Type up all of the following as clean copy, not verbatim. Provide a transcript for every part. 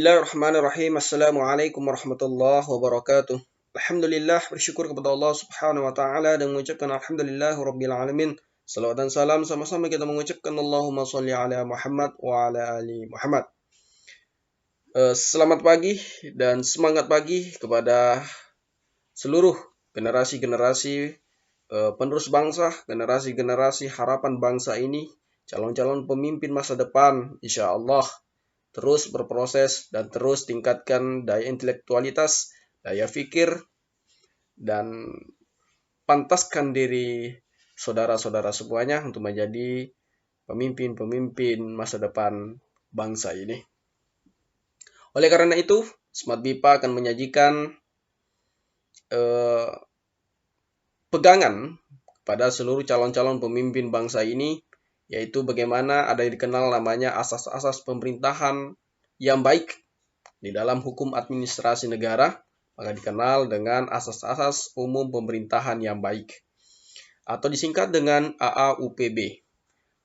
Bismillahirrahmanirrahim. Assalamualaikum warahmatullahi wabarakatuh. Alhamdulillah, bersyukur kepada Allah Subhanahu wa taala dan mengucapkan alhamdulillah rabbil alamin. Salawat dan salam sama-sama kita mengucapkan Allahumma sholli ala Muhammad wa ala ali Muhammad. Selamat pagi dan semangat pagi kepada seluruh generasi-generasi penerus bangsa, generasi-generasi harapan bangsa ini, calon-calon pemimpin masa depan, insya Allah. Terus berproses dan terus tingkatkan daya intelektualitas, daya fikir, dan pantaskan diri saudara-saudara semuanya untuk menjadi pemimpin-pemimpin masa depan bangsa ini. Oleh karena itu, Smart BIPA akan menyajikan pegangan pada seluruh calon-calon pemimpin bangsa ini, yaitu bagaimana ada yang dikenal namanya asas-asas pemerintahan yang baik di dalam hukum administrasi negara, maka dikenal dengan asas-asas umum pemerintahan yang baik, atau disingkat dengan AAUPB.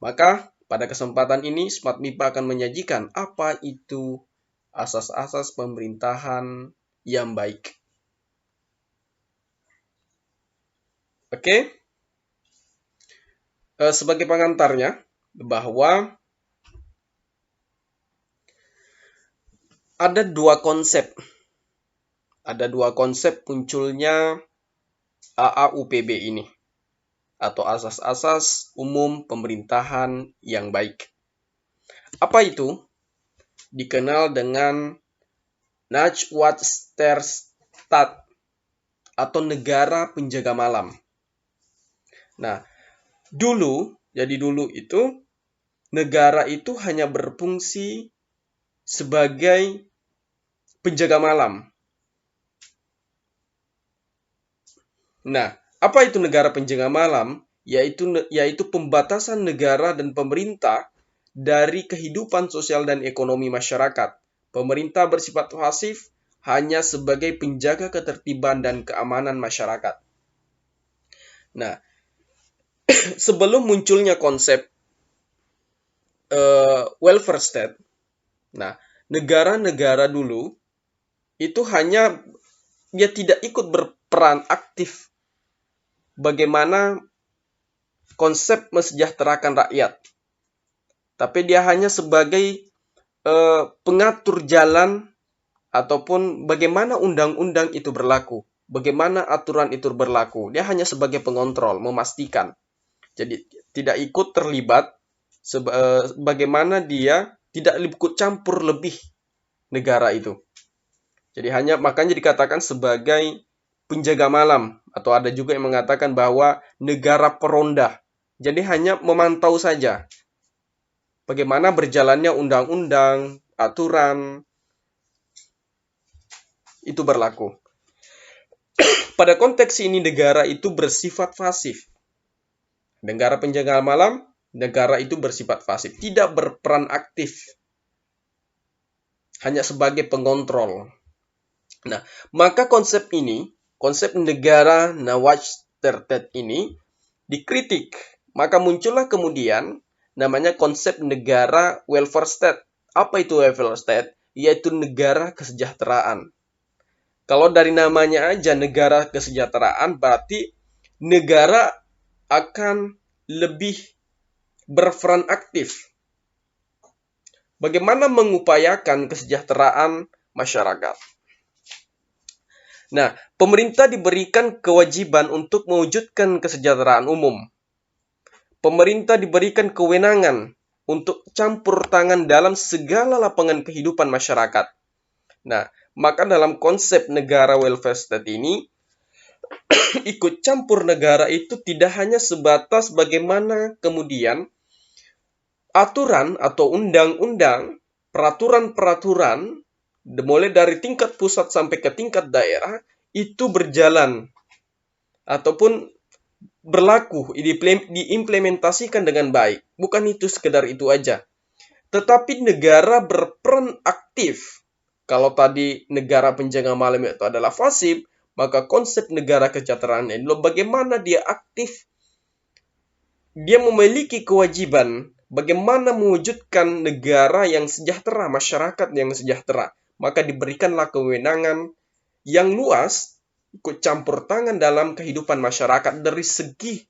Maka pada kesempatan ini Smart BIPA akan menyajikan apa itu asas-asas pemerintahan yang baik. Oke. Sebagai pengantarnya, bahwa ada dua konsep munculnya AAUPB ini, atau asas-asas umum pemerintahan yang baik. Apa itu? Dikenal dengan Nachtwachtstaat atau negara penjaga malam. Nah, dulu itu negara itu hanya berfungsi sebagai penjaga malam. Nah, apa itu negara penjaga malam? Yaitu pembatasan negara dan pemerintah dari kehidupan sosial dan ekonomi masyarakat. Pemerintah bersifat pasif hanya sebagai penjaga ketertiban dan keamanan masyarakat. Nah, sebelum munculnya konsep welfare state, nah, negara-negara dulu itu hanya dia tidak ikut berperan aktif bagaimana konsep mesejahterakan rakyat, tapi dia hanya sebagai pengatur jalan ataupun bagaimana undang-undang itu berlaku, bagaimana aturan itu berlaku. Dia hanya sebagai pengontrol, memastikan. Jadi tidak ikut terlibat, bagaimana dia tidak ikut campur lebih negara itu. Jadi makanya dikatakan sebagai penjaga malam, atau ada juga yang mengatakan bahwa negara peronda. Jadi hanya memantau saja bagaimana berjalannya undang-undang, aturan itu berlaku. Pada konteks ini negara itu bersifat pasif. Negara penjaga malam, negara itu bersifat pasif, tidak berperan aktif, hanya sebagai pengontrol. Nah, maka konsep negara Nachtwachtstaat ini dikritik. Maka muncullah kemudian namanya konsep negara welfare state. Apa itu welfare state? Yaitu negara kesejahteraan. Kalau dari namanya aja negara kesejahteraan, berarti negara akan lebih berperan aktif. Bagaimana mengupayakan kesejahteraan masyarakat? Nah, pemerintah diberikan kewajiban untuk mewujudkan kesejahteraan umum. Pemerintah diberikan kewenangan untuk campur tangan dalam segala lapangan kehidupan masyarakat. Nah, maka dalam konsep negara welfare state ini, ikut campur negara itu tidak hanya sebatas bagaimana kemudian aturan atau undang-undang, peraturan-peraturan, mulai dari tingkat pusat sampai ke tingkat daerah, itu berjalan ataupun berlaku, diimplementasikan dengan baik. Bukan itu sekedar itu aja. Tetapi negara berperan aktif. Kalau tadi negara penjaga malam itu adalah pasif, maka konsep negara kesejahteraan ini bagaimana dia aktif, dia memiliki kewajiban bagaimana mewujudkan negara yang sejahtera, masyarakat yang sejahtera. maka diberikanlah kewenangan yang luas ikut campur tangan dalam kehidupan masyarakat dari segi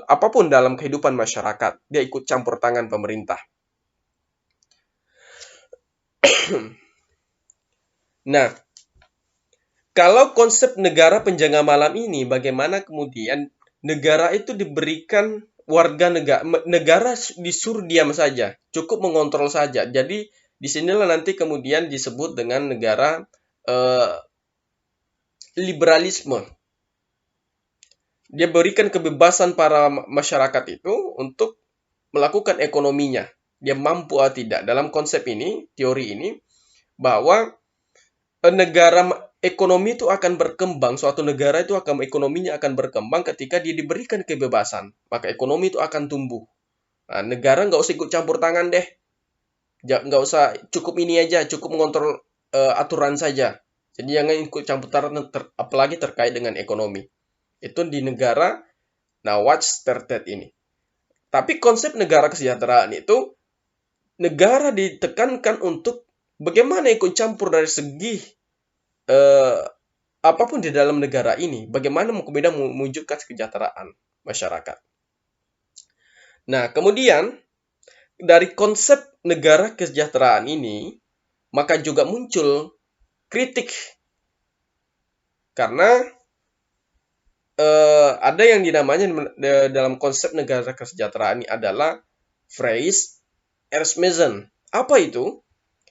apapun dalam kehidupan masyarakat. Dia ikut campur tangan pemerintah. Nah, kalau konsep negara penjaga malam ini, bagaimana kemudian negara itu diberikan warga negara disuruh diam saja, cukup mengontrol saja. Jadi disinilah nanti kemudian disebut dengan negara liberalisme. Dia berikan kebebasan para masyarakat itu untuk melakukan ekonominya. Dia mampu atau tidak. Dalam konsep ini, teori ini, bahwa negara ekonomi itu akan berkembang, suatu negara itu ekonominya akan berkembang ketika dia diberikan kebebasan. Maka ekonomi itu akan tumbuh. Nah, negara nggak usah ikut campur tangan deh. Nggak usah, cukup ini aja, cukup mengontrol aturan saja. Jadi jangan ikut campur tangan, apalagi terkait dengan ekonomi. Itu di negara Nawaz Tertet ini. Tapi konsep negara kesejahteraan itu, negara ditekankan untuk bagaimana ikut campur dari segi apapun di dalam negara ini. Bagaimana kemudian mewujudkan kesejahteraan masyarakat. Nah, kemudian dari konsep negara kesejahteraan ini, maka juga muncul kritik. Karena ada yang dinamanya dalam konsep negara kesejahteraan ini adalah phrase Ersmezen. Apa itu?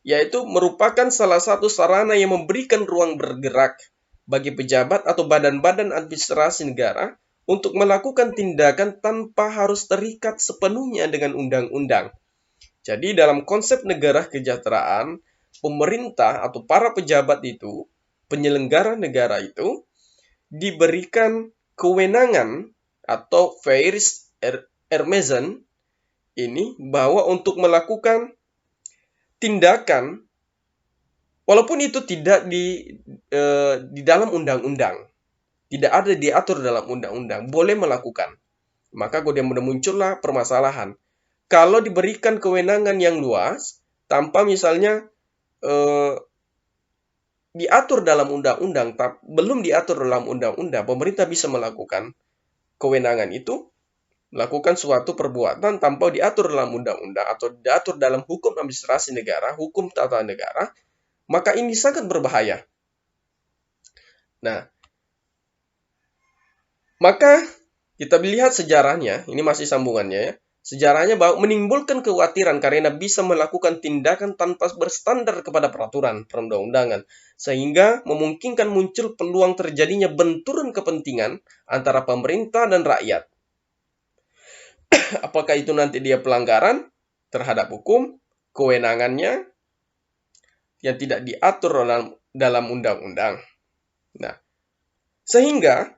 Yaitu merupakan salah satu sarana yang memberikan ruang bergerak bagi pejabat atau badan-badan administrasi negara untuk melakukan tindakan tanpa harus terikat sepenuhnya dengan undang-undang. Jadi dalam konsep negara kesejahteraan, pemerintah atau para pejabat itu, penyelenggara negara itu, diberikan kewenangan atau Fairs Ermezen ini bahwa untuk melakukan tindakan walaupun itu tidak di dalam undang-undang, tidak ada diatur dalam undang-undang, boleh melakukan. Maka kemudian muncullah permasalahan. Kalau diberikan kewenangan yang luas tanpa misalnya diatur dalam undang-undang, belum diatur dalam undang-undang, pemerintah bisa melakukan kewenangan itu, melakukan suatu perbuatan tanpa diatur dalam undang-undang atau diatur dalam hukum administrasi negara, hukum tata negara, maka ini sangat berbahaya. Nah, maka kita lihat sejarahnya, ini masih sambungannya ya. Sejarahnya bahwa menimbulkan kekhawatiran karena bisa melakukan tindakan tanpa berstandar kepada peraturan perundang-undangan, sehingga memungkinkan muncul peluang terjadinya benturan kepentingan antara pemerintah dan rakyat. Apakah itu nanti dia pelanggaran terhadap hukum, kewenangannya yang tidak diatur dalam undang-undang. Nah, sehingga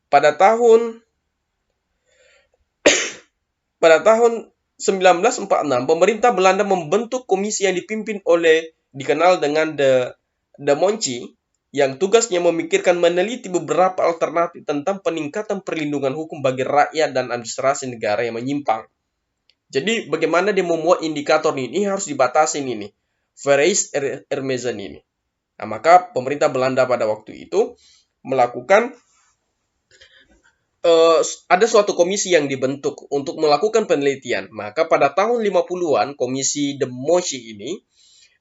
pada tahun 1946, pemerintah Belanda membentuk komisi yang dipimpin oleh dikenal dengan De Monchi, yang tugasnya memikirkan meneliti beberapa alternatif tentang peningkatan perlindungan hukum bagi rakyat dan administrasi negara yang menyimpang. Jadi bagaimana dia membuat indikator ini harus dibatasin ini, Phrase Ermezen ini. Nah, maka pemerintah Belanda pada waktu itu melakukan ada suatu komisi yang dibentuk untuk melakukan penelitian. Maka pada tahun 50-an, komisi De Monchi ini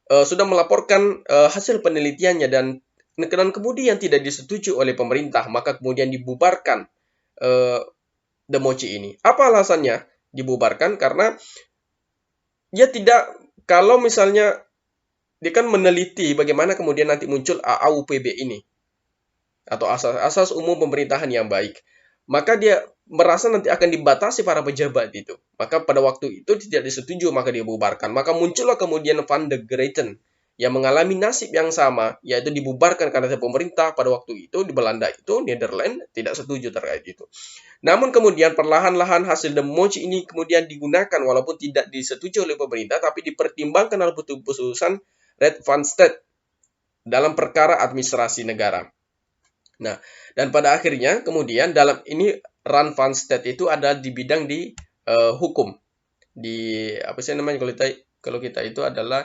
sudah melaporkan hasil penelitiannya dan kemudian tidak disetujui oleh pemerintah. Maka kemudian dibubarkan De Monchi ini. Apa alasannya dibubarkan? Karena dia tidak, kalau misalnya dia kan meneliti bagaimana kemudian nanti muncul AAUPB ini, atau asas umum pemerintahan yang baik. Maka dia merasa nanti akan dibatasi para pejabat itu. Maka pada waktu itu tidak disetujui, maka dia bubarkan. Maka muncullah kemudian Van de Greyten yang mengalami nasib yang sama, yaitu dibubarkan karena pemerintah pada waktu itu di Belanda itu, Netherlands, tidak setuju terkait itu. Namun kemudian perlahan-lahan hasil De Monchi ini kemudian digunakan walaupun tidak disetujui oleh pemerintah, tapi dipertimbangkan dalam putusan Red Van State dalam perkara administrasi negara. Nah, dan pada akhirnya kemudian dalam ini Ran Van State itu ada di bidang di hukum. Di apa sih namanya kalau kita itu adalah